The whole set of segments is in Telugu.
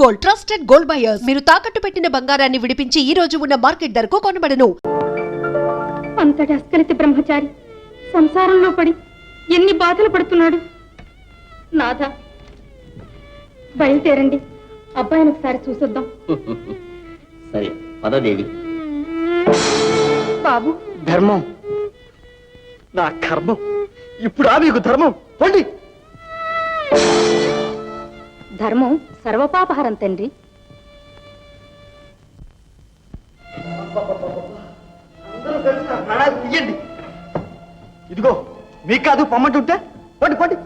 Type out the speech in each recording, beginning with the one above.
Gold, trusted gold buyers. మీరు తాకట్టు పెట్టిన బంగారాన్ని విడిపించి ఈ రోజు ఉన్న మార్కెట్ ధరకు కొనబడను. అంతటి అస్కలిత బ్రహ్మచారి సంసారంలో పడి ఎన్ని బాధలు పడుతున్నాడు. నాథ, బయలుదేరండి, అబ్బాయిని ఒకసారి చూసొద్దాం. సరే పదదేవి. బాబు, ధర్మం నా కర్మం. ఇప్పుడు మీకు ధర్మం పొండి. ధర్మం సర్వపాపహరం తండ్రి. అందరూ కలిసి నా ప్రాణాలు తీయండి. ఇదిగో మీకు కాదు పొమ్మంటుంటే పొండి పొండి.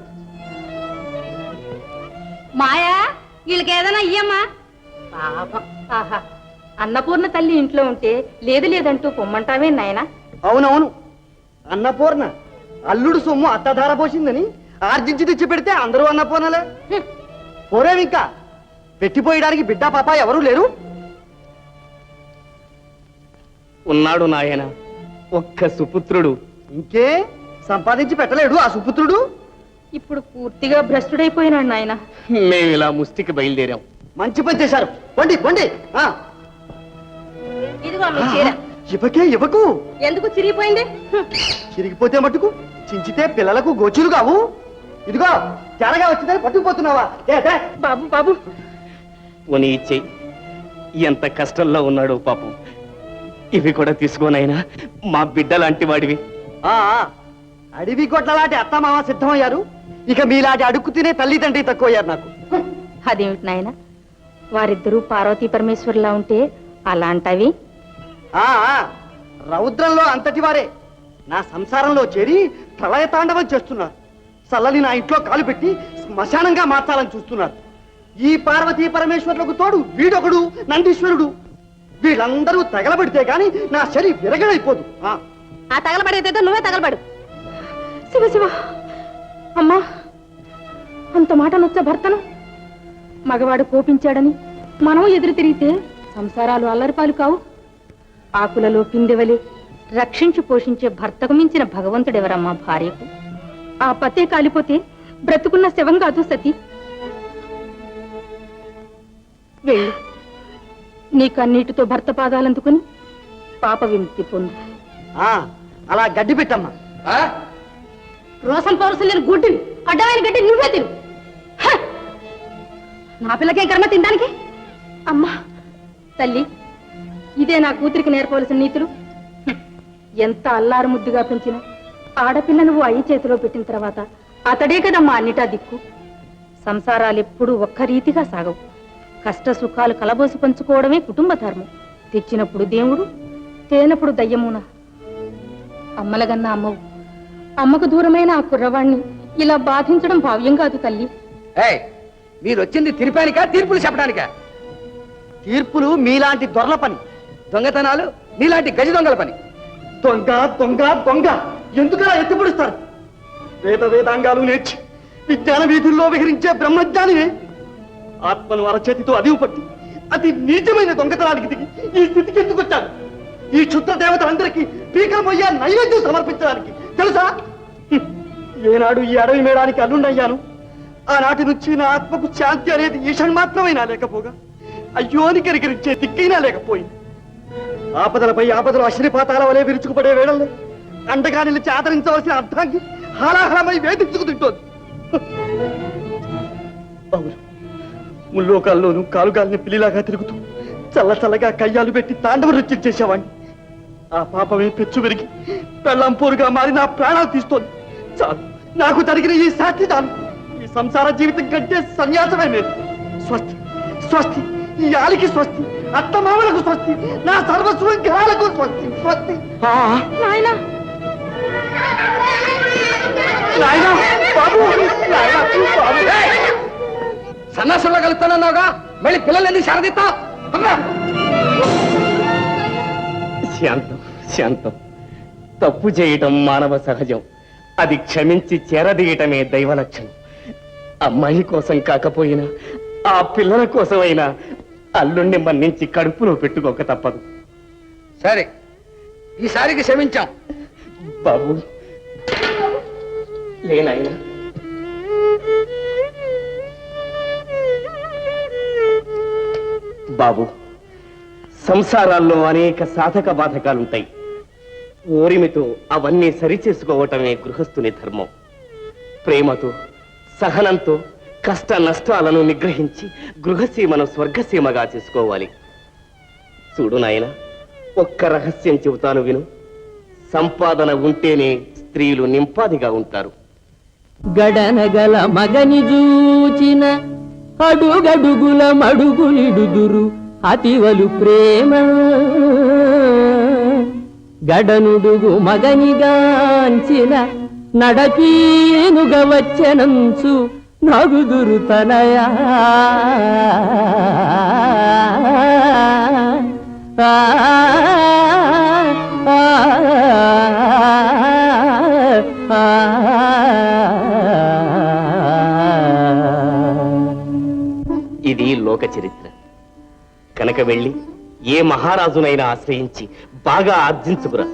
మాయా, వీళ్ళకి ఏదైనా ఇయ్యమ్మా. పాపం. ఆహా, అన్నపూర్ణ తల్లి ఇంట్లో ఉంటే లేదు లేదంటూ పొమ్మంటావే నాయనా? అవునవును, అన్నపూర్ణ అల్లుడు సొమ్ము అత్తధార పోసిందని ఆర్జించి తెచ్చి పెడితే అందరూ అన్నపూర్ణలే. పోరేమి ఇంకా పెట్టిపోయడానికి బిడ్డ పాప ఎవరూ లేరు? ఉన్నాడు నాయన, ఒక్క సుపుత్రుడు. ఇంకే సంపాదించి పెట్టలేడు ఆ సుపుత్రుడు? ఇప్పుడు పూర్తిగా భ్రష్టుడైపోయినాడు నాయన. మేము ఇలా ముష్టికి బయలుదేరాం. మంచి పని చేశారు. పండి పండి. ఇదిగో మీ చీర. ఇవ్వకే ఇవ్వకు. ఎందుకు చిరిగిపోయింది? చిరిగిపోతే మట్టుకు చించితే పిల్లలకు గోచులు కావు. ఇదిగో తెరగా వచ్చిందని పట్టుకుపోతున్నావా? బాబు బాబు, పోనీ ఇచ్చేయి. ఎంత కష్టంలో ఉన్నాడు పాపం. ఇవి కూడా తీసుకోనైనా, మా బిడ్డ లాంటి వాడివి. అడవి కొట్లలాంటి అత్తమామ సిద్ధమయ్యారు, ఇక మీలాంటి అడుక్కు తినే తల్లిదండ్రి తక్కువయ్యారు నాకు. అదేమిటి నాయన, వారిద్దరూ పార్వతీ పరమేశ్వరులా ఉంటే అలాంటవి? రౌద్రంలో అంతటి వారే నా సంసారంలో చేరి ప్రళయ తాండవం చేస్తున్నారు. చల్లని నా ఇంట్లో కాలు పెట్టి శ్మశానంగా మార్చాలని చూస్తున్నారు. ఈ పార్వతీ పరమేశ్వరులకు తోడు వీడొకడు నందీశ్వరుడు. వీళ్ళందరూ తగలబడితే గాని నా శరీరం విరగడైపోదు. ఆ తగలబడేదేదో నువ్వే తగలబడు. శివ శివ. అమ్మా, అంత మాట నొచ్చ భర్తను. మగవాడు కోపించాడని మనం ఎదురు తిరిగితే సంసారాలు అల్లరిపాలు కావు. ఆకులలో పిందెవలి రక్షించి పోషించే భర్తకు మించిన భగవంతుడెవరమ్మా భార్యకు? ఆ పతే కాలిపోతే బ్రతుకున్న శవం కాదు సతీ. వెళ్ళు, నీ కన్నీటితో భర్త పాదాలందుకుని పాప విముక్తి పొందు. అలా గడ్డి పెట్టమ్మా. రోసం పౌరుషం లేని గుడ్డిని అడ్డమైన గడ్డి నువ్వే తిను. నా పిల్లకే కర్మ తినడానికి. అమ్మా తల్లి, ఇదే నా కూతురికి నేర్పవలసిన నీతులు. ఎంత అల్లారు ముద్దుగా పెంచిన ఆడపిల్ల నువ్వు అయ్యి చేతిలో పెట్టిన తర్వాత అతడే కదమ్మా అన్నిటా దిక్కు. సంసారాలు ఎప్పుడూ ఒక్క రీతిగా సాగవు. కష్ట సుఖాలు కలబోసి పంచుకోవడమే కుటుంబ ధర్మం. తెచ్చినప్పుడు దేవుడు, తేనప్పుడు దయ్యమున. అమ్మలగన్నా అమ్మవు. అమ్మకు దూరమైన ఆ కుర్రవాణ్ణి ఇలా బాధించడం భావ్యం కాదు తల్లి. మీరు వచ్చింది తిరిపానికా, తీర్పులు చెప్పడానికా? తీర్పులు మీలాంటి దొరల పని, దొంగతనాలు మీలాంటి గజ దొంగల పని. దొంగ దొంగ దొంగ ఎందుకలా ఎత్తిపడుస్తారు? వేదాంగాలు నేర్చి విజ్ఞాన వీధుల్లో విహరించే బ్రహ్మజ్ఞానివే ఆత్మను అరచేతితో అదివు పట్టి అతి నీచమైన దొంగతనానికి దిగి ఈ స్థితికి ఎందుకు వచ్చారు? ఈ క్షుద్ర దేవతలందరికీ పీకలపోయే నైవేద్యం సమర్పించడానికి తెలుసా? ఏనాడు ఈ అడవి మేడానికి అల్లుండయ్యాను, ఆనాటి నుంచి నా ఆత్మకు శాంతి అనేది ఈషన్ మాత్రమైనా లేకపోగా అయ్యోని కరికరించే దిక్కైనా లేకపోయింది. ఆపదలపై ఆపదలు అశ్రిపాతాల వలె విరుచుకుపడే వేళల్లో అండగా నిలిచి ఆదరించవలసిన అర్థాన్ని హాలాహలమై వేధించుకు తింటోంది. అవును, ముల్లోకాల్లోనూ కాలుగాలిని పిల్లిలాగా తిరుగుతూ చల్ల చల్లగా కయ్యాలు పెట్టి తాండవ నృత్యం చేసేవాడిని. ఆ పాపమే పెచ్చు విరిగి పెళ్ళంపోరుగా మారి నా ప్రాణాలు తీస్తోంది. చాలు, నాకు జరిగిన ఈ శాస్తి చాలు. ఈ సంసార జీవితం కంటే సన్యాసమే లేదు. స్వస్తి స్వస్తి, ఈ ఆలికి స్వస్తి, అత్తమామలకు స్వస్తి, నా సర్వస్వం గ్రహాలకు స్వస్తి స్వస్తి. నాయనా నాయనా, బాబు, నాయనా, బాబు. సన్నాసంలో కలుస్తానన్నావుగా, మళ్ళీ పిల్లలు ఎందుకు శారదిస్తా? శాంతం శాంతం. తప్పు చేయటం మానవ సహజం, అది క్షమించి చేరదీయటమే దైవ లక్షణం. అమ్మాయి కోసం కాకపోయినా ఆ పిల్లల కోసమైనా అల్లుణ్ణి మన్నించి కడుపులో పెట్టుకోక తప్పదు. సరే, ఈసారికి క్షమించాం. బాబు లేనాయనా. బాబు, సంసారాల్లో అనేక సాధక బాధకాలుంటాయి. ఓరిమితో అవన్నీ సరిచేసుకోవటమే గృహస్థుని ధర్మం. ప్రేమతో, సహనంతో కష్ట నష్టాలను నిగ్రహించి గృహసీమను స్వర్గసీమగా చేసుకోవాలి. చూడు నాయన, ఒక్క రహస్యం చెబుతాను విను. సంపాదన ఉంటేనే స్త్రీలు నింపాదిగా ఉంటారు. గడనగల మగని జూచిన అడుగడుగుల మడుగులిడుదురు అతివలు ప్రేమ గడనుడుగు మగనిగాంచిన నడపీనుగ వచ్చనంచు నగుదురు తనయా ఇది లోక చరిత్ర కనుక వెళ్ళి ఏ మహారాజునైనా ఆశ్రయించి బాగా ఆర్జించుకురా.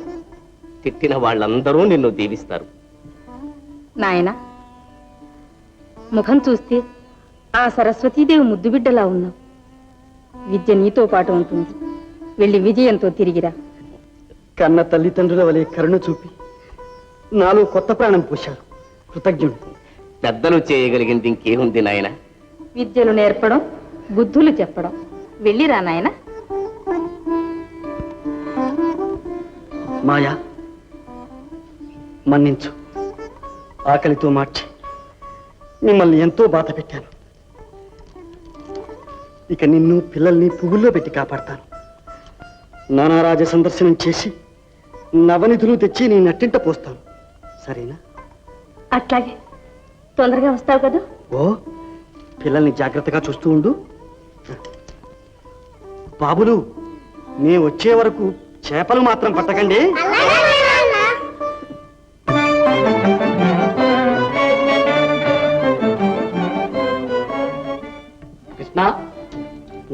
తిట్టిన వాళ్ళందరూ నిన్ను దీవిస్తారు. నాయనా, ముఖం చూస్తే ఆ సరస్వతీదేవి ముద్దుబిడ్డలా ఉన్నావు. విద్య నీతో పాటు ఉంటుంది. వెళ్ళి విజయంతో తిరిగిరా. కన్న తల్లిదండ్రుల వలె కరుణ చూపి నాలో కొత్త ప్రాణం పోశారు. కృతజ్ఞుడు. పెద్దలు చేయగలిగింది ఇంకేముంది నాయన? విద్యలు నేర్పడం, బుద్ధులు చెప్పడం. వెళ్ళిరా నాయనా. మాయా, మన్నించు. ఆకలితో మార్చి మిమ్మల్ని ఎంతో బాధ పెట్టాను. ఇక నిన్ను పిల్లల్ని పువ్వుల్లో పెట్టి కాపాడతాను. నానారాజ సందర్శనం చేసి నవనిధులు తెచ్చి నీ నట్టింట పోస్తాను. సరేనా? అట్లాగే. తొందరగా వస్తావు కదా? ఓ, పిల్లల్ని జాగ్రత్తగా చూస్తూ ఉండు. బాబులు, నే వచ్చే వరకు చేపలు మాత్రం పట్టకండి. కృష్ణ,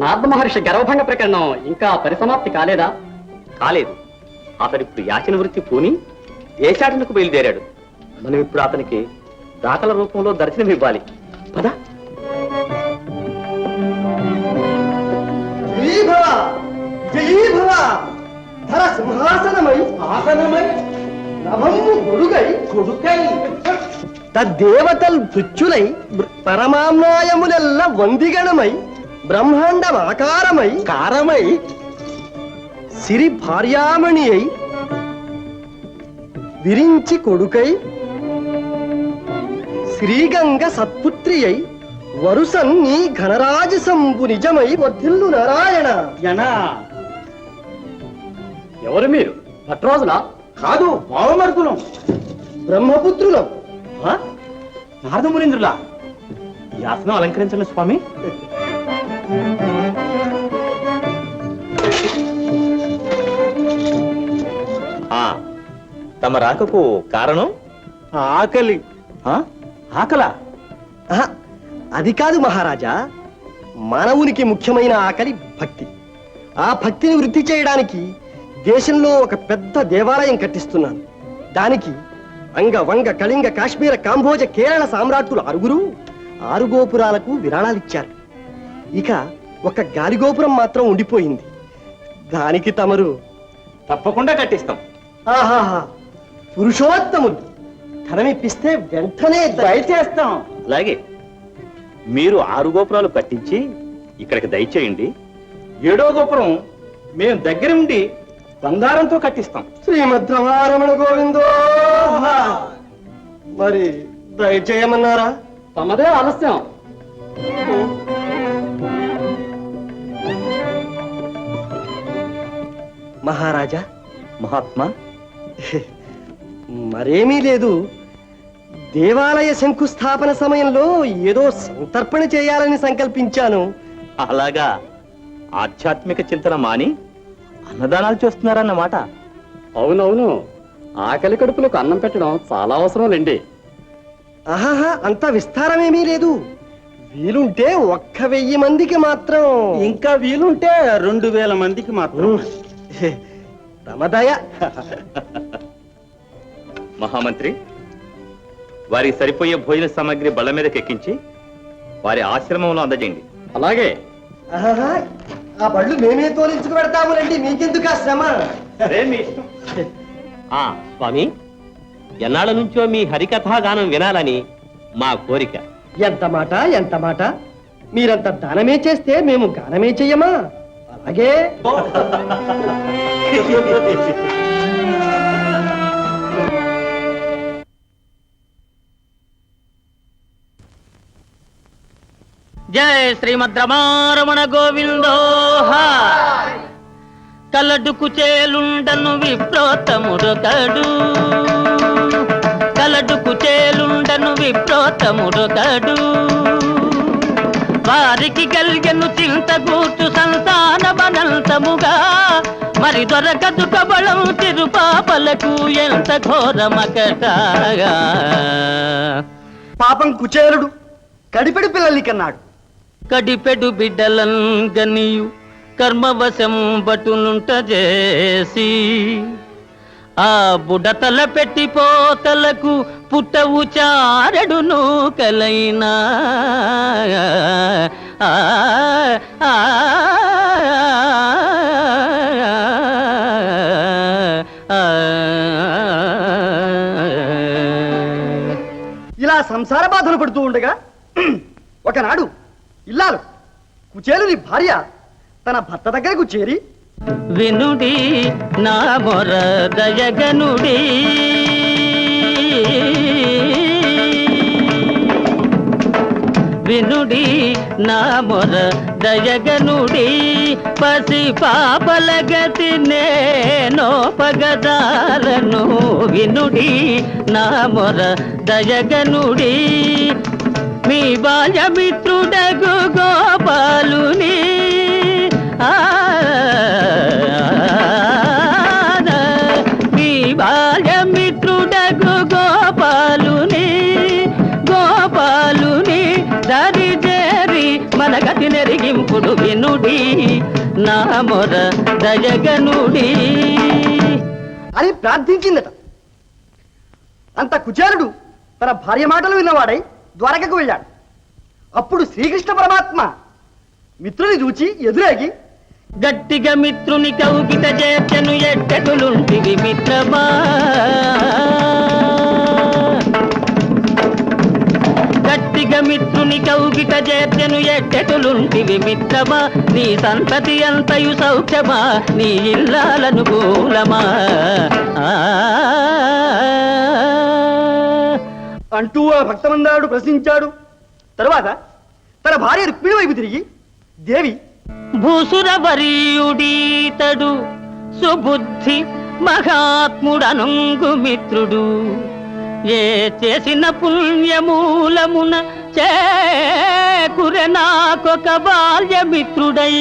నారద మహర్షి గర్వభంగ ప్రకరణం ఇంకా పరిసమాప్తి కాలేదా? కాలేదు. అతడిప్పుడు యాచన వృత్తి పూని దేశాటనకు బయలుదేరాడు. మనం ఇప్పుడు అతనికి దాతల రూపంలో దర్శనం ఇవ్వాలి. పద. ధర సింహాసనమై ఆసనమై నభము గొడుగై కొడుకై తద్దేవతల్ భృత్యులై పరమామ్నాయములెల్ల వందిగణమై బ్రహ్మాండం ఆకారమై కారమై సిరి భార్యామణి అయి విరించి కొడుకై శ్రీగంగ సత్పుత్రి అయి వరుసన్ నీ ఘనరాజసంబు నిజమై వర్ధిల్లు నారాయణ. యనా, ఎవరు మీరు? భట్రోజులా? కాదు, భావమర్దులం, బ్రహ్మపుత్రులం. నారదమునీంద్రులా? ఈ ఆసనం అలంకరించండి స్వామి. తమ రాకకు కారణం? ఆకలి. ఆకలా? అది కాదు మహారాజా. మానవునికి ముఖ్యమైన ఆకలి భక్తి. ఆ భక్తిని వృద్ధి చేయడానికి దేశంలో ఒక పెద్ద దేవాలయం కట్టిస్తున్నాను. దానికి అంగ, వంగ, కళింగ, కాశ్మీర, కాంబోజ, కేరళ సామ్రాట్టులు 6 గోపురాలకు విరాళాలిచ్చారు. ఇక ఒక గాలిగోపురం మాత్రం ఉండిపోయింది. దానికి తమరు తప్పకుండా కట్టిస్తాం. ఆహాహా, పురుషోత్తములు. ధనమిప్పిస్తే వెంటనే దయచేస్తాం. అలాగే, మీరు 6 గోపురాలు కట్టించి ఇక్కడికి దయచేయండి. 7వ గోపురం మేము దగ్గర ఉండి బంగారంతో కట్టిస్తాం. శ్రీమద్రమారమణ గోవిందో. మరి దయచేయమన్నారా? తమదే ఆలస్యం. మహారాజా. మహాత్మా, మరేమీ లేదు. దేవాలయ శంకుస్థాపన సమయంలో ఏదో సంతర్పణ చేయాలని సంకల్పించాను. అలాగా? ఆధ్యాత్మిక చింతన మాని అన్నదానాలు చేస్తున్నారన్నమాట. అవునవును, ఆకలి కడుపులకు అన్నం పెట్టడం చాలా అవసరం లేండి. ఆహాహా, అంత విస్తారమేమీ లేదు. వీలుంటే 1000 మందికి మాత్రం. ఇంకా వీలుంటే 2000 మందికి మాత్రం. తమదయ. మహామంత్రి, వారికి సరిపోయే భోజన సామాగ్రి బళ్ళ మీదకి ఎక్కించి వారి ఆశ్రమంలో అందజేయండి. అలాగే. ఆహా, ఆ బళ్ళు మేమే తోలించుకు పెడతాములండి, మీకెందుకు ఆ శ్రమ? సరే మీ ఇష్టం. స్వామి, ఎన్నాళ్ళ నుంచో మీ హరికథాగానం వినాలని మా కోరిక. ఎంత మాట, ఎంత మాట! మీరంత దానమే చేస్తే మేము గానమే చెయ్యమా? అలాగే. జయ శ్రీమద్ రమారమణ గోవిందో కలడుకు చేలుండను విప్రోతముడొకడు, కలడుకు చేలుండను విప్రోతముడొకడు, వారికి గల్గెను చింతగూర్చు సంతాన బనంతముగా, మరి దొరకదు కబళం తిరుపాపలకు ఎంత ఘోరమకటాగా. పాపం కుచేలుడు కడిపెడు పిల్లల్ని కన్నాడు. కడిపెడు బిడ్డలంగనియు కర్మవశం బటునుంట చేసి, ఆ బుడతల పెట్టిపోతలకు పుట్టవు చారెడును కలైనా. ఇలా సంసార బాధలు పడుతూ ఉండగా ఒకనాడు ఇల్లాలు కుచేలుని భార్య తన భర్త దగ్గరకు చేరి, వినుడి నా మొర దయగనుడి, వినుడి నా మొర దయగనుడి, పసి పాపల గతి నేనోపగదాలను, వినుడి నా మొర దయగనుడి, మీ బాల్యమిత్రుడగు గోపాలుని, మీ బాల్యమిత్రుడగు గోపాలుని, గోపాలుని దరి చేరి మన గతి నెరిగింపుడు, వినుడి నా మొర దయగనుడి అని ప్రార్థించిందట. అంత కుచేలుడు తన భార్య మాటలు విన్నవాడై ద్వారకకు వెళ్ళాడు. అప్పుడు శ్రీకృష్ణ పరమాత్మ మిత్రుని చూచి ఎదురేగి, గట్టిగా మిత్రుని కౌగిట చేర్చను ఎట్టెటులుంటివి మిత్రమా, గట్టిగా మిత్రుని కౌగిట చేర్చను ఎట్టెటులుంటివి మిత్రమా, నీ సంతతి అంతయు సౌఖ్యమా, నీ ఇల్లాలనుకూలమా అంటూ ఆ భక్తమందారుడు ప్రశ్నించాడు. తరువాత తన భార్య రుక్మిణి వైపు తిరిగి, దేవి, భూసురవరీయుడీతడు సుబుద్ధి మహాత్ముడనుంగు మిత్రుడు, ఏ చేసిన పుణ్యమూలమున చేకురె నాకొక బాల్యమిత్రుడై,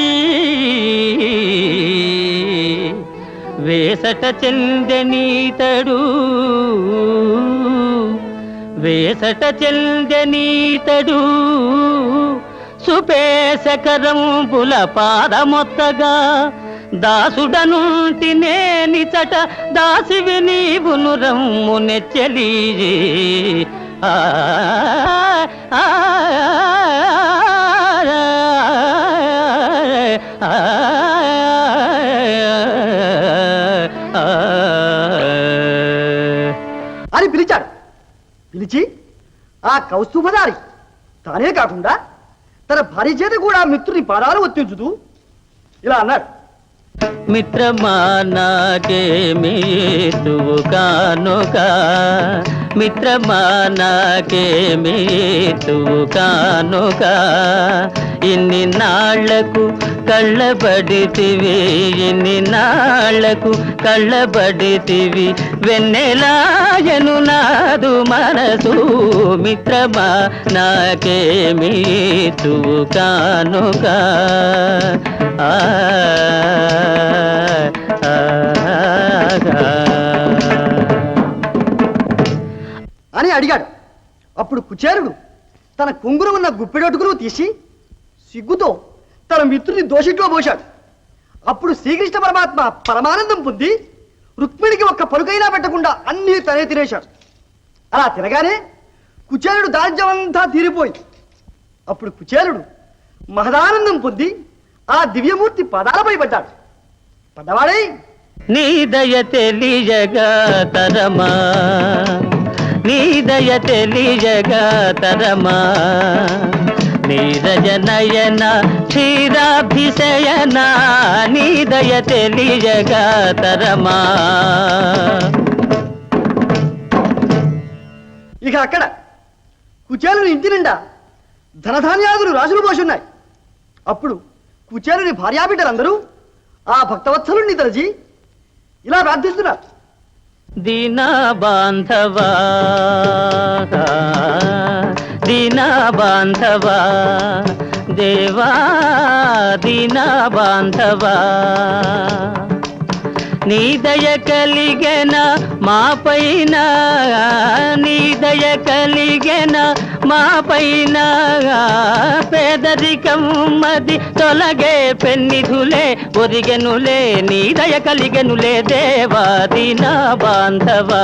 వేసట చెందెనీతడు, వేసట చెందెనీతడు, సుపేశకరంబుల పాదమొత్తగా, దాసుడనుంటి నేనిచట దాసివి నీవును రమ్ము నెచ్చలి. అని పిలిచాడు. పిలిచి ఆ కౌస్తుభధారి తానే కాకుండా తన భార్య చేత కూడా మిత్రుని పాదాలు ఒత్తించుతూ ఇలా అన్నాడు, మిత్రమా నాకేమీతువు కానుక, మిత్రమా నాకేమీతువు కానుక, ఇన్ని నాళ్లకు కళ్ళబడితివి, ఇన్ని నాళ్లకు కళ్ళబడితివి, వెన్నెలాయను నాదు మనసు, మిత్రమా నాకేమీతువు కానుక. అని అడిగాడు. అప్పుడు కుచేరుడు తన కుంగురు ఉన్న గుప్పెడొటుకును తీసి సిగ్గుతో తన మిత్రుని దోషిట్లో పోశాడు. అప్పుడు శ్రీకృష్ణ పరమాత్మ పరమానందం పొంది రుక్మిణికి ఒక్క పలుకైనా పెట్టకుండా అన్నీ తనే తినేశాడు. అలా తినగానే కుచేలుడు దారిద్ర్యమంతా తీరిపోయి, అప్పుడు కుచేలుడు మహదానందం పొంది ఆ దివ్యమూర్తి పదాలపై పడ్డాడు. పడ్డవాడై నీ దయ తెలియగా తరమా, నీ దయ తెలియగా తరమా, నీరజ నయన క్షీరాభిషయన, నీ దయ తెలియగా తరమా. ఇక అక్కడ కుచేలుని ఇంటి నిండా ధనధాన్యాదులు రాజులు పోషున్నాయి. అప్పుడు కుచేలుని భార్యాబిడ్డలందరూ ఆ భక్తవత్సలుణ్ణి తలచి ఇలా ప్రార్థిస్తున్నారు. దీనా బాంధవా, దీనా బాంధవా, దేవా దీనా బాంధవా, నీ దయ కలిగెన మా పైన, నీ దయ కలిగెన మా పైన, పేదరికం మది తొలగే పెన్నిధులే ఒరిగెనులే, నీ దయ కలిగెనులే దేవా దీనా బాంధవా,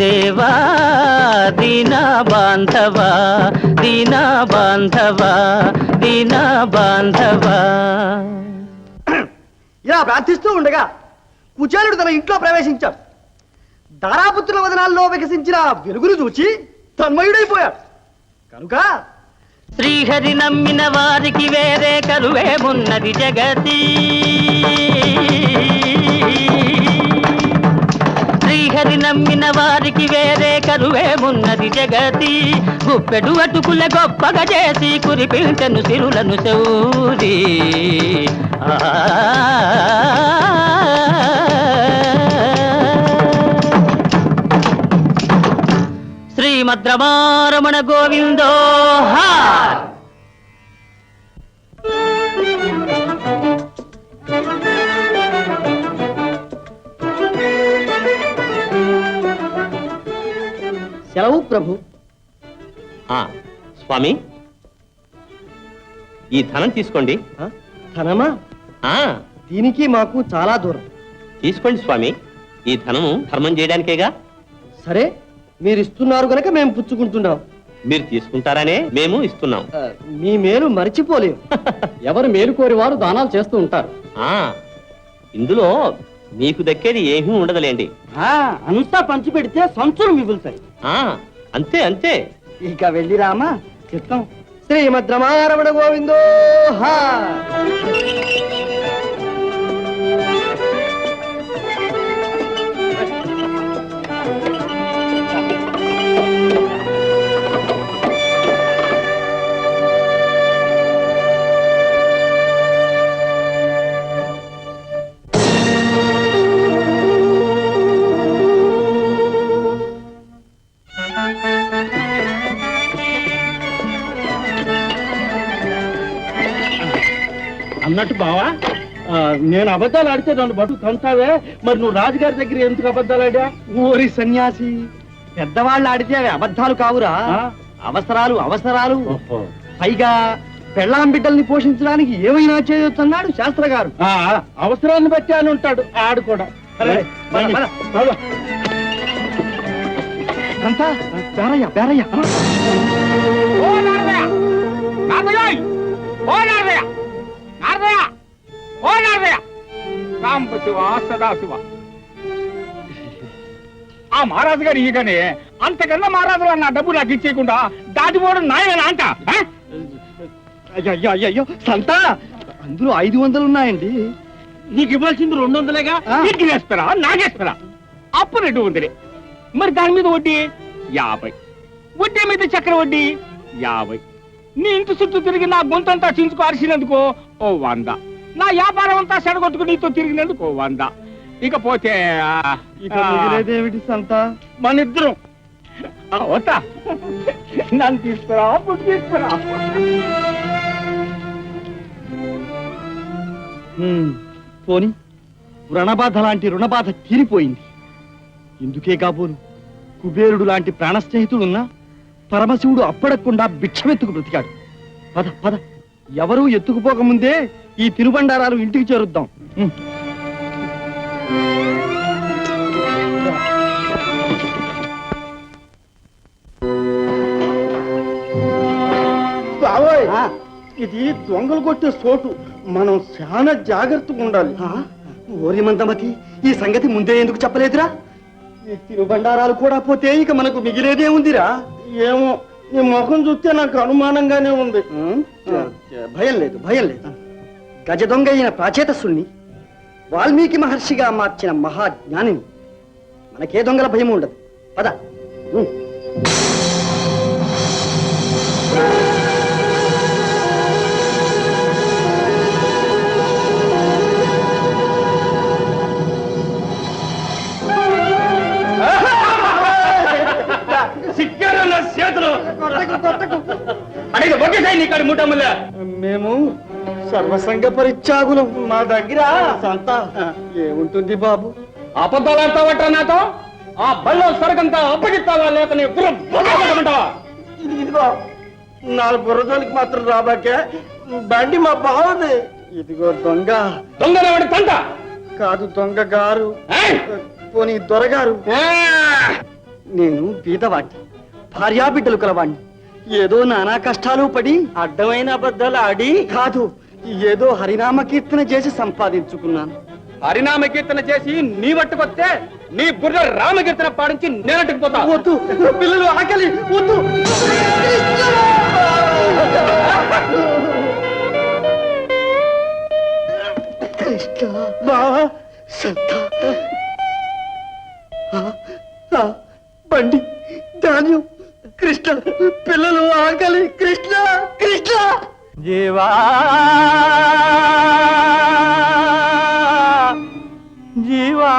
దేవా దీనా బాంధవా, దీనా బాంధవా, దీనా బాంధవా. ఇలా ప్రార్థిస్తూ ఉండగా కుచేలుడు తన ఇంట్లో ప్రవేశించాడు. దారాపుత్రుల వదనాల్లో వికసించిన వెలుగును చూచి తన్మయుడైపోయాడు. కనుక శ్రీహరి నమ్మిన వారికి వేరే కరువేమున్నది జగతి, శ్రీహరి నమ్మిన వారికి వేరే కరువేమున్నది జగతి, గుప్పెడు అటుకుల గొప్పగా చేసి కురిపించెను సిరులను శౌరి. శ్రీమద్రమారమణ గోవిందో హార్. సెలవు ప్రభు. స్వామి, ఈ ధనం తీసుకోండి. ధనమా? దీనికి మాకు చాలా దూరం. తీసుకోండి స్వామి, ఈ ధనము ధర్మం చేయడానికేగా. సరే, మీరు ఇస్తున్నారు గనక మేము పుచ్చుకుంటున్నాం. మీరు తీసుకుంటారనే మేము ఇస్తున్నాం. మీ మేలు మర్చిపోలేము. ఎవరు మేలు కోరి వారు దానాలు చేస్తూ ఉంటారు. ఇందులో మీకు దక్కేది ఏమీ ఉండదులేండి. అంతా పంచి పెడితే సంచులు మిగులుతాయి. అంతే అంతే. ఇక వెళ్ళిరామా చిత్తం. శ్రీమద్రమారమణ గోవిందో హా. అన్నట్టు బావా, నేను అబద్ధాలు ఆడితే నన్ను బతుకు తంతావే, మరి నువ్వు రాజుగారి దగ్గర ఎందుకు అబద్ధాలు ఆడా? ఓరి సన్యాసి, పెద్దవాళ్ళు ఆడితే అవి అబద్ధాలు కావురా. అవసరాలు అవసరాలు. పైగా పెళ్ళాం బిడ్డల్ని పోషించడానికి ఏమైనా చేయొచ్చన్నాడు శాస్త్ర గారు. అవసరాన్ని బట్టి అని ఉంటాడు ఆడు కూడా. అంతా బేరయ్య బేరయ్య. ఆ మహారాజు గారు ఈగనే అంతకన్నా మహారాజులు నా డబ్బు నాకు ఇచ్చేయకుండా దాటిపోవడం నాయన అంట. అయ్యో సంతా, అందులో 500 ఉన్నాయండి. నీకు ఇవ్వాల్సింది 200లేగా. నీకు వేస్తారా నాకేస్తారా? అప్పు 200. మరి దాని మీద వడ్డీ 50. వడ్డీ మీద చక్ర వడ్డీ 50. నీ ఇంటి చుట్టూ తిరిగి నా గొంతంతా చించుకు అరిసినందుకో ఓ 100. నా వ్యాపారం అంతా సెడగొట్టుకు నీతో తిరిగినందుకు 100. ఇకపోతే మిగిలేదేమిటి సంతా? మన ఇద్దరం అవుతా. నన్ను తీసుకురా, అప్పుడు తీసుకురా. పోని వ్రణబాధ లాంటి రుణబాధ తీరిపోయింది. ఇందుకే కాబోలు కుబేరుడు లాంటి ప్రాణ స్నేహితుడున్నా పరమశివుడు అప్పడకుండా భిక్షమెత్తుకు బ్రతికాడు. పద పద, ఎవరూ ఎత్తుకుపోకముందే ఈ తినుబండారాలు ఇంటికి చేరుద్దాం. ఇది దొంగలు కొట్టే చోటు, మనం చాలా జాగ్రత్తగా ఉండాలి. ఓరి మందమతి, ఈ సంగతి ముందే ఎందుకు చెప్పలేదురా? ఈ తిరుబండారాలు కూడా పోతే ఇక మనకు మిగిలేదే ఉందిరా. ఏమో, నీ ముఖం చూస్తే నాకు అనుమానంగానే ఉంది. భయం లేదు, భయం లేదు. గజ దొంగ అయిన ప్రాచేతసుల్ని వాల్మీకి మహర్షిగా మార్చిన మహాజ్ఞానిని. మనకే దొంగల భయం ఉండదు. పద. సిక్కారు నా చేతులు అడిగి ఒకేసారి నీకు ముఠాముల మేము సర్వసంగ పరిత్యాగులం. మా దగ్గర సంత ఏముంటుంది బాబు? అబద్ధాలు ఆడతావట్రా నాతో? ఆ బళ్ళో సరకంతా అప్పగిస్తావా లేక నీ బుర్ర బొగ్గమంటావా? ఇదిగో 4 బుర్రజోలికి మాత్రం రాబాకే, బండి మా బావది. ఇదిగో దొంగ. దొంగనేవాడి తంట కాదు, దొంగ గారు. ఏయ్! పోనీ దొరగారు. నేను బీదవాణ్ణి, భార్యాబిడ్డలు కలవాణ్ణి. ఏదో నానా కష్టాలు పడి అడ్డమైన అబద్ధాలు ఆడి కాదు, ఏదో హరినామ కీర్తన చేసి సంపాదించుకున్నాను. హరినామ కీర్తన చేసి నీ పట్టుకొస్తే నీ బుర్ర రామకీర్తన పాడించి నేనట్టుకుపోతా. వద్దు పిల్లలు, ఆకలి, వద్దు. కృష్ణ, బావా, సంత, బండి, ధాన్యం, కృష్ణ, పిల్లలు, ఆకలి, కృష్ణ, కృష్ణ. జీవా జీవా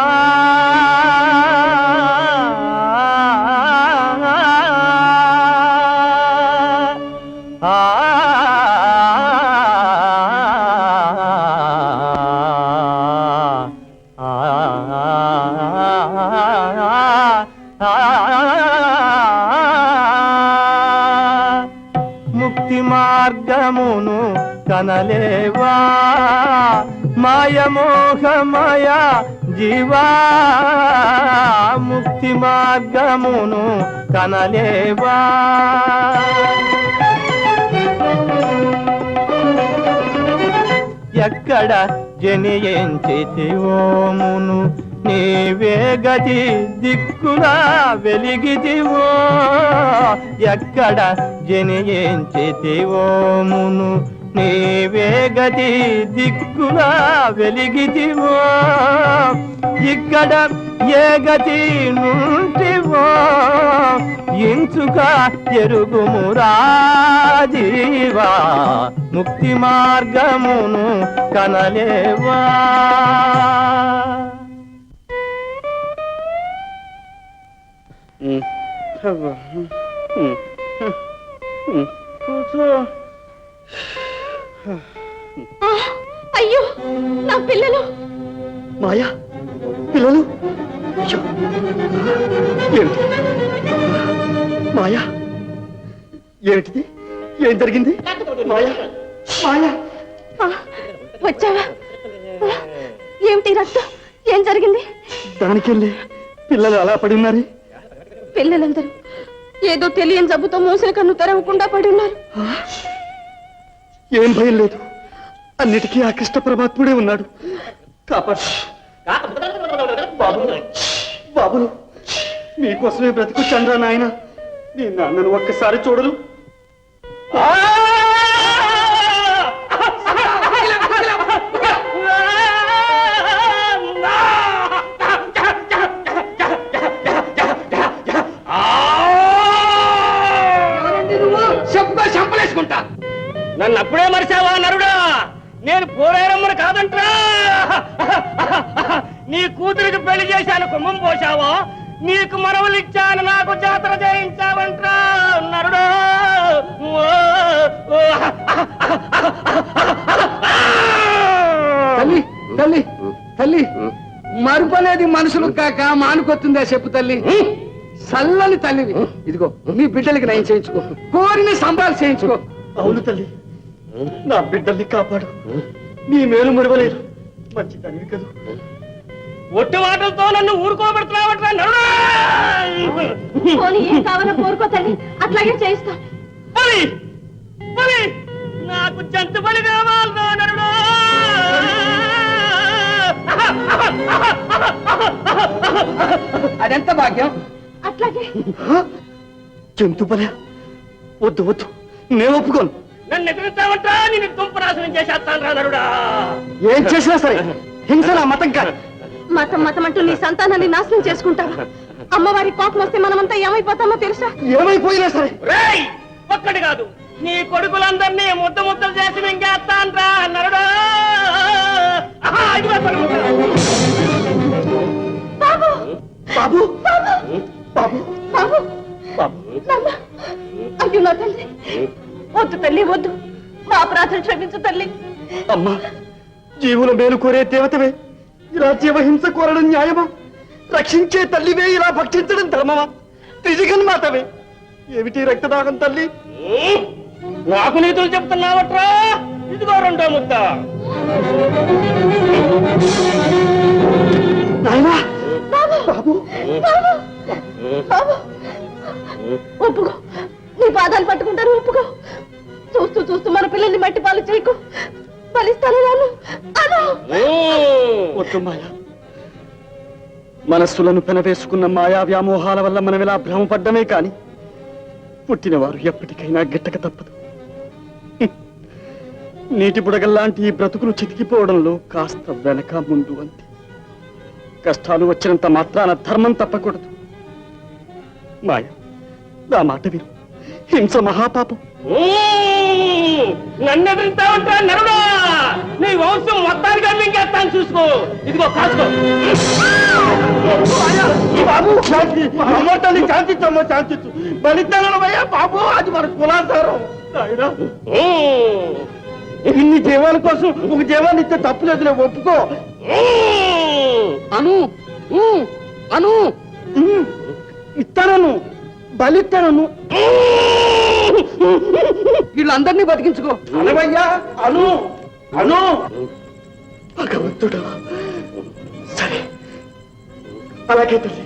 ముక్తి మార్గమును కనలేవా మాయమోహమయ జీవా, ముక్తి మార్గమును కనలేవా. ఎక్కడ జనియించితివోమును నీవే గతి దిక్కులా వెలిగితివో, ఎక్కడ జనియించితివోమును నీవే గతి దిక్కులా వెలిగితివో, ఇక్కడ ఏ గతి నుంటివో ఇంచుక ఎరుగుమురా జీవా, ముక్తి మార్గమును కనలేవా. అయ్యో, నా పిల్లలు. మాయా, పిల్లలు. అయ్యో, ఏమిటి మాయా? ఏమిటిది? ఏం జరిగింది మాయా? మాయా, వచ్చావా? ఏమిటి రక్తం? ఏం జరిగింది? దానికెళ్ళి పిల్లలు అలా పడి ఉన్నారు. పిల్లలందరూ ఏదో తెలియని జబ్బుతో మూసిన కన్ను తెరవకుండా పడి ఉన్నారు. ఏం భయం లేదు, అన్నిటికీ ఆ కృష్ణ పరమాత్ముడే ఉన్నాడు. కాపాడు బాబులు, బాబులు, మీకోసమే బ్రతికొచ్చాను రా నాయన. నీ నాన్నను ఒక్కసారి చూడరు. చంపలేసుకుంటా. నన్ను అప్పుడే మరిచావా నరుడా? నేను పోరారమ్మను కాదంట్రా. నీ కూతురికి పెళ్లి చేశాను, కుంభం పోశావా? నీకు మనవలిచ్చాను, నాకు జాతర చేయించావంట్రా నరుడా. తల్లి, తల్లి, తల్లి, మరుపనేది మనుషులు కాక మానుకొస్తుందా చెప్పు తల్లి. చల్లని తల్లివి. ఇదిగో నీ బిడ్డలకి నయం చేయించుకో, కోరిని సంబాలు చేయించుకో. అవును తల్లి, నా బిడ్డల్ని కాపాడు. నీ మేలు మరవలేదు. మంచి తల్లి కదా. ఒట్టి వాటలతో నన్ను ఊరుకోబెడుతున్నావట్రా నరుడా. ఏం కావాలో కోరుకో తల్లి, అట్లాగే చేయిస్తా. బలి, బలి, నా నాకు జంతు బలి కావాలరా నరుడా అదెంత భాగ్యం. అట్లాగే జంతు బలి వద్దు వద్దు, నేను ఒప్పుకోను. నన్ను ఎదురుతావంటా నేను దుంపనాశనం చేసేస్తాను రా నరుడా. ఏం చేసినా సరే హింస నా మతం కాదు. మతం మతం అంటూ నీ సంతానాన్ని నాశనం చేసుకుంటావా? అమ్మవారి కోపం వస్తే మనమంతా ఏమైపోతామో తెలుసా? ఏమైపోయినా సరే రేయ్ ఒక్కటి కాదు నీ కొడుకులందరినీ ముద్ద ముద్దలు చేసి మింగేస్తాను రా నరుడా. బాబు బాబు బాబు బాబు నాన్న, అయ్యో నా తల్లి, వద్దు తల్లి వద్దు, మా అపరాధం క్షమించు తల్లి. అమ్మా, జీవుల మేలు కోరే దేవతవే ఇలా జీవహింస కోరడం న్యాయమా? రక్షించే తల్లివే ఇలా భక్షించడం ధర్మమా? త్రిజగన్మాతవే ఏమిటి రక్తదాహం తల్లి? నాకు నీతులు చెప్తున్నావట్రా? ఇదిగో రెండో ముద్ద. నాయనా బాబు బాబు బాబు బాబు, ఒప్పుకో, నీ పాదాలు పట్టుకుంటారు, ఒప్పుకో. చూస్తూ చూస్తూ మన పిల్లల్ని మట్టి పాలు చేయకు, బలిస్తాను రాను అను. వద్దు మాయా, మనస్సులను పెనవేసుకున్న మాయా వ్యామోహాల వల్ల మనం ఇలా భ్రమపడ్డమే కాని పుట్టినవారు ఎప్పటికైనా గిట్టక తప్పదు. నీటి బుడగల్లాంటి ఈ బ్రతుకులు చితికిపోవడంలో కాస్త వెనక ముందు అంతే. కష్టాలు వచ్చినంత మాత్రాన ధర్మం తప్పకూడదు. మాయ, నా మాట విను, హింస మహాపాపం. నన్ను ఎదురుతావంటా నరుడా? నీ వంశం మొత్తానికి మింగేస్తాను చూసుకో. ఇదిగో కాసుకో. బాబు అమ్మటాన్ని శాంతించమ్మా, శాంతించు. బలితనమయ్యా బాబు, అది మన కులాచారం. నాయనా, ఇన్ని జీవాల కోసం ఒక జీవాన్ని ఇస్తే తప్పులేదు, ఒప్పుకో. అను అను ఇస్తానను, బలిస్తానను. వీళ్ళందరినీ బతికించుకో. అనవయ్యా, అను అను. భగవంతుడా, సరే అలాగే తల్లి,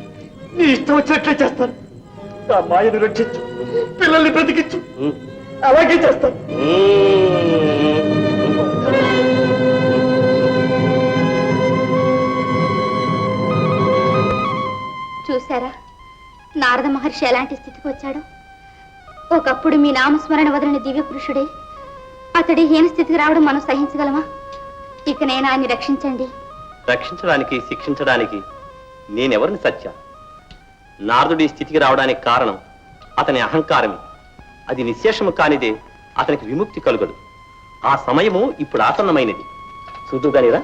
నీ ఇష్టం వచ్చినట్లే చేస్తాను. నా మాయను రక్షించు, పిల్లల్ని బ్రతికించు, అలాగే చేస్తాను. చూసారా నారద మహర్షి ఎలాంటి స్థితికి వచ్చాడు? ఒకప్పుడు మీ నామస్మరణ వదలని దివ్య పురుషుడే అతడి హీన స్థితికి రావడం మనం సహించగలమా? ఇక నేను ఆయన్ని రక్షించండి. రక్షించడానికి శిక్షించడానికి నేనెవరిని సత్య? నారదుడి స్థితికి రావడానికి కారణం అతని అహంకారమే. అది నిశ్శేషము కానిదే అతనికి విముక్తి కలుగదు. ఆ సమయము ఇప్పుడు ఆసన్నమైనది. చూదుగానిరా.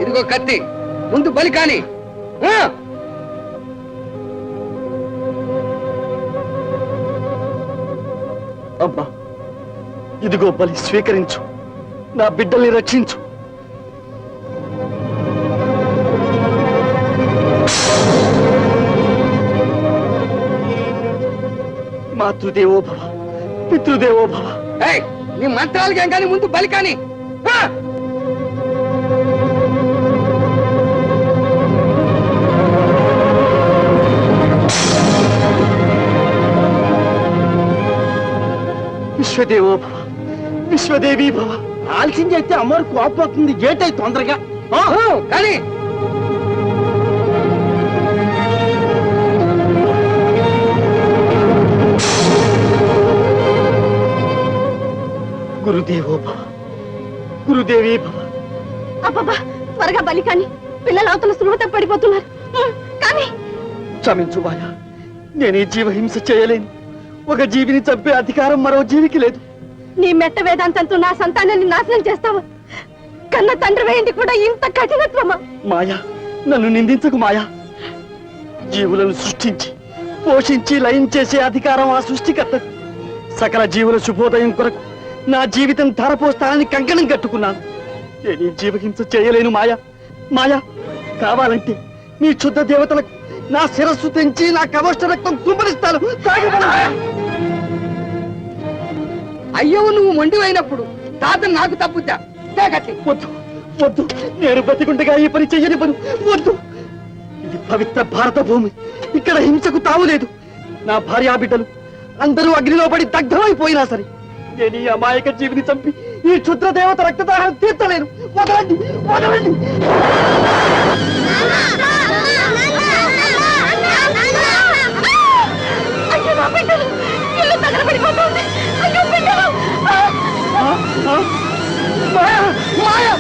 ఇదిగో కత్తి, ముందు బలి కాని. అబ్బా, ఇదిగో బలి స్వీకరించు, నా బిడ్డల్ని రక్షించు. మాతృదేవో భవ, పితృదేవో భవ. నీ మంత్రాలకేం కానీ ముందు బలి కాని. విశ్వదేవో భవ, విశ్వదేవి భవ. ఆలస్యం చేస్తే అమ్మవారు కోపం వస్తుంది. గేట్ తొందరగా కానీ గురుదేవో భవ, గురుదేవి భవ. అబ్బబ్బా, త్వరగా బలి కాని, పిల్లలు అవతల సులువుత పడిపోతున్నారు. కానీ క్షమించు మాయా, నేను ఈ జీవహింస చేయలేను. ఒక జీవిని చంపే అధికారం మరో జీవికి లేదు. నీ మెట్ట వేదాంతంతో నా సంతానాన్ని నాశనం చేస్తావా? కన్న తండ్రి వేయండి కూడా ఇంత కఠినత్వమా? మాయా, నన్ను నిందించకు మాయా. జీవులను సృష్టించి పోషించి లయం చేసే అధికారం ఆ సృష్టికర్త. సకల జీవుల శుభోదయం కొరకు నా జీవితం ధారపోస్తానని కంకణం కట్టుకున్నాను. నేను ఈ జీవహింస చేయలేను మాయా. మాయా, కావాలంటే మీ క్షుద్ర దేవతలకు నా శిరస్సు తెంచి నా కవచ రక్తం కుంపరిస్తాను. అయ్యో, నువ్వు మొండివైనప్పుడు తాత నాకు తప్పుద్దా? వద్దు, వద్దు, నేను బతికుండగా ఈ పని చెయ్యనివ్వను. వద్దు, ఇది పవిత్ర భారత భూమి. ఇక్కడ హింసకు తావులేదు. నా భార్యా బిడ్డలు అందరూ అగ్నిలో పడి దగ్ధమైపోయినా సరే నేను ఈ అమాయక జీవిని చంపి ఈ క్షుద్ర దేవత రక్తదాహం తీర్చలేను. వదలండి, వదలండి. అయ్యో నా బిడ్డలు, ఇల్లు తగలబడిపోతుంది. అయ్యో బిడ్డలు. మాయా, మాయా.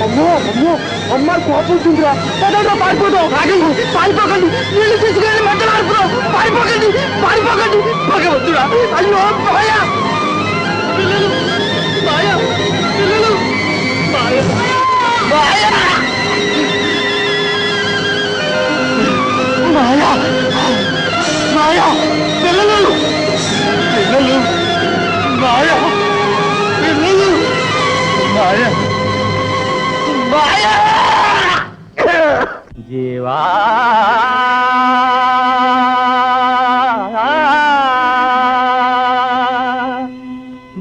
అమ్మో అమ్మో, అమ్మ కోపం వచ్చిందిరా. పదండ్రా, పారిపోతాం. ఆగండి, పారిపోకండి. నీళ్లు తీసుకెళ్ళి మంటలు ఆడుతున్నాం. పారిపోకండి, పారిపోకండి. భగవంతుడా, అయ్యో మాయా, పిల్లలు, మాయా, పిల్లలు, మాయా, మాయా, మాయా, మాయా, పిల్లలు, పిల్లలు, మాయా, పిల్లలు, మాయా, మాయా. జీవా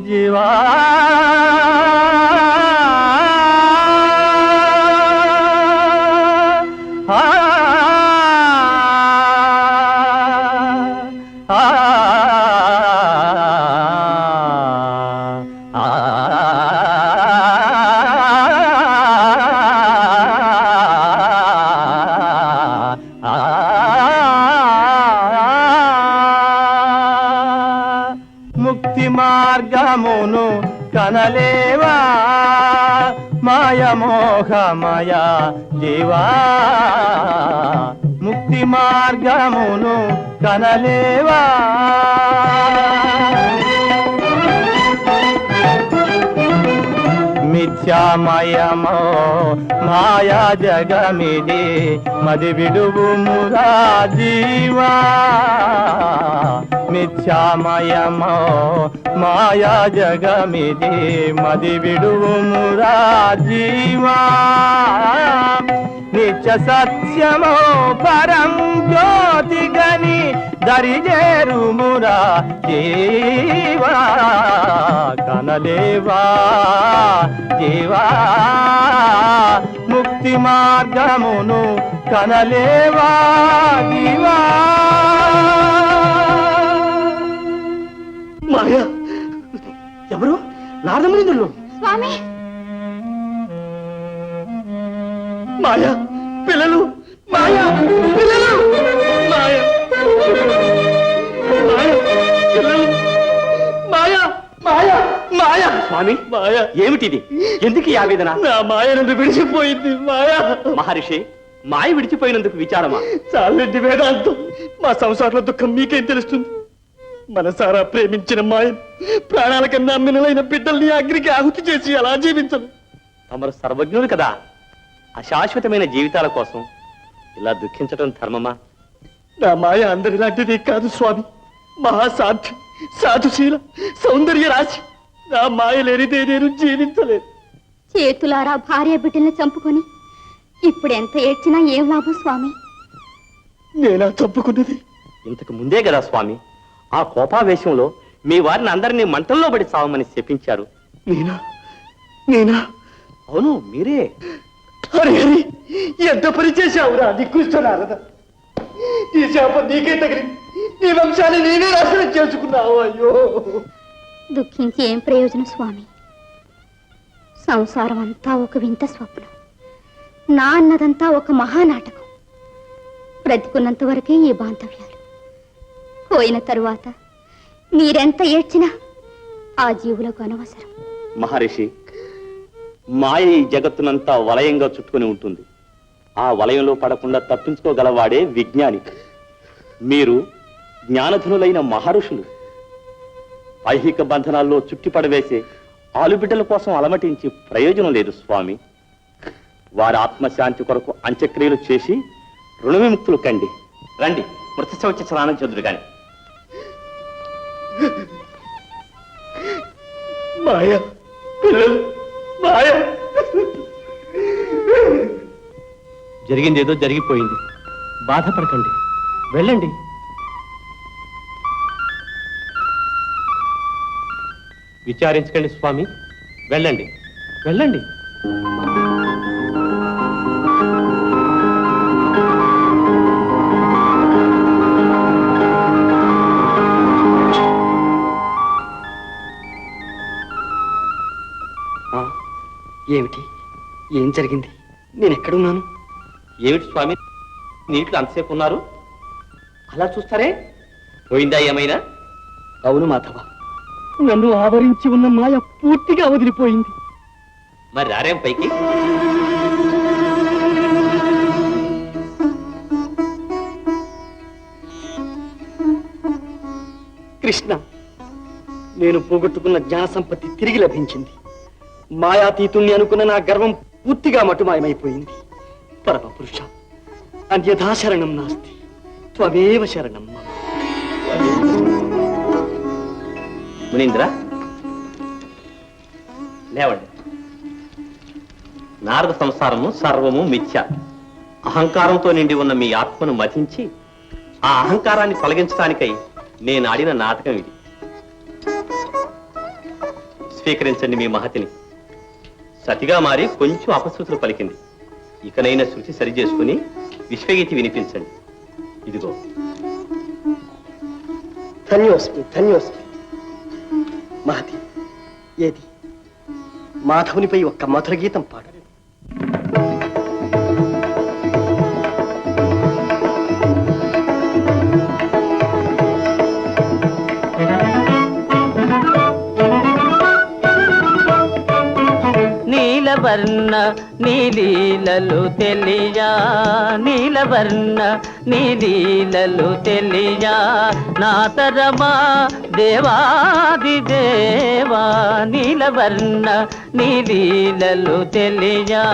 జీవా ముక్తి మార్గమును కనలేవా మాయమోహమయ జీవా, ముక్తి మార్గమును కనలేవా. మిథ్యామయమో మాయా జగమిది మది విడువుమురా జీవా, మిథ్యామయమో మాయా జగమిది మది విడువుమురా జీవా. నిత్య సత్యమో పరం జ్యోతి గని దరిజేరుమురా జీవా, కనలేవా జీవా, ముక్తి మార్గమును కనలేవా జీవా. మాయా, ఎవరు? నారదమునిందులు. స్వామి, మాయా, పిల్లలు, మాయా, పిల్లలు, మాయా, మాయా, పిల్లలు, మాయా, మాయా, మాయా. స్వామి, మాయా, ఏమిటిది? ఎందుకు ఈ ఆవేదన? నా మాయ నుండి విడిచిపోయింది. మాయా. మహర్షి, మాయ విడిచిపోయినందుకు విచారమా? చాలండి వేదాంతం. మా సంసారంలో దుఃఖం మీకేం తెలుస్తుంది? మనసారా ప్రేమించిన మాయ ప్రాణాల కన్నా మిన్నలైన బిడ్డల్ని అగ్నికి ఆహుతి చేసి అలా జీవించను. తమరు సర్వజ్ఞులు కదా. అశాశ్వతమైన జీవితాల కోసం ఇలా దుఃఖించడం ధర్మమా? నా మాయ అందరిలాంటిది కాదు స్వామి. మహాసాధ్యం, సాధుశీల, సౌందర్య రాశి. నా మాయ లేనిదే నేను జీవించలేదు. చేతులారా భార్య బిడ్డల్ని చంపుకొని ఇప్పుడు ఎంత ఏడ్చినా ఏం లాభం స్వామి? నేనా చంపుకున్నది? ఇంతకు ముందే కదా స్వామి ఆ కోపావేశంలో మీ వారిని అందరినీ మంటల్లో పడి చావమని శపించారు. నేనా? నేనా? అవును, మీరే. హరి హరి, ఎంత పని చేశావురా దిక్కుస్తున్నారదా? ఈ శాపం నీకే తగిలింది. నీ వంశాన్ని నేనే నాశనం చేసుకున్నావు. అయ్యో, దుఃఖించి ఏం ప్రయోజనం స్వామి? సంసారం అంతా ఒక వింత స్వప్నం. నా అన్నదంతా ఒక మహానాటకం. బ్రతికున్నంత వరకే ఈ బాంధవ్యాలు. పోయిన తరువాత మీరెంత ఏడ్చినా ఆ జీవులకు అనవసరం. మహర్షి, మాయ ఈ జగత్తునంతా వలయంగా చుట్టుకుని ఉంటుంది. ఆ వలయంలో పడకుండా తప్పించుకోగలవాడే విజ్ఞాని. మీరు జ్ఞానధనులైన మహర్షులు. ఐహిక బంధనాల్లో చుట్టిపడవేసే ఆలుబిడ్డల కోసం అలమటించి ప్రయోజనం లేదు స్వామి. వారి ఆత్మశాంతి కొరకు అంత్యక్రియలు చేసి రుణ విముక్తులు కండి. రండి, మృత శౌచ స్నానం చదురు గాని. మాయ, పిల్లలు, మాయ. జరిగిందేదో జరిగిపోయింది, బాధపడకండి, వెళ్ళండి. విచారించకండి స్వామి, వెళ్ళండి, వెళ్ళండి. ఏమిటి? ఏం జరిగింది? నేను ఎక్కడున్నాను? ఏమిటి స్వామి నీటిలో అంతసేపు ఉన్నారు? అలా చూస్తారే, పోయిందా ఏమైనా? అవును మాధవ, నన్ను ఆవరించి ఉన్న మాయ పూర్తిగా వదిలిపోయింది. మరి రారేం పైకి? కృష్ణ, నేను పోగొట్టుకున్న జ్ఞాన సంపత్తి తిరిగి లభించింది. మాయాతీతుణ్ణి అనుకున్న నా గర్వం పూర్తిగా మటుమాయమైపోయింది. పరమ పురుష, అన్యథా శరణం నాస్తి, త్వమేవ శరణం మమ. మునీంద్ర లేవండి. నారద సంసారము సర్వము మిథ్య. అహంకారంతో నిండి ఉన్న మీ ఆత్మను మతించి ఆ అహంకారాన్ని తొలగించడానికై నేను ఆడిన నాటకం ఇది. స్వీకరించండి మీ మహతిని. సతిగా మారి కొంచెం అపశృతులు పలికింది. ఇకనైనా శృతి సరి చేసుకుని విశ్వగీతి వినిపించండి. ఇదిగో. ధన్యోస్మి, ధన్యోస్మి. మహతి, ఏది మాధవునిపై ఒక్క మధుర గీతం పాడు. నీలవర్ణ నీలీలలు తెలియా, నీలవర్ణ నీలీలలు తెలియా, నాతరమా దేవాది దేవా, నీలవర్ణ నీలీలలు తెలియా.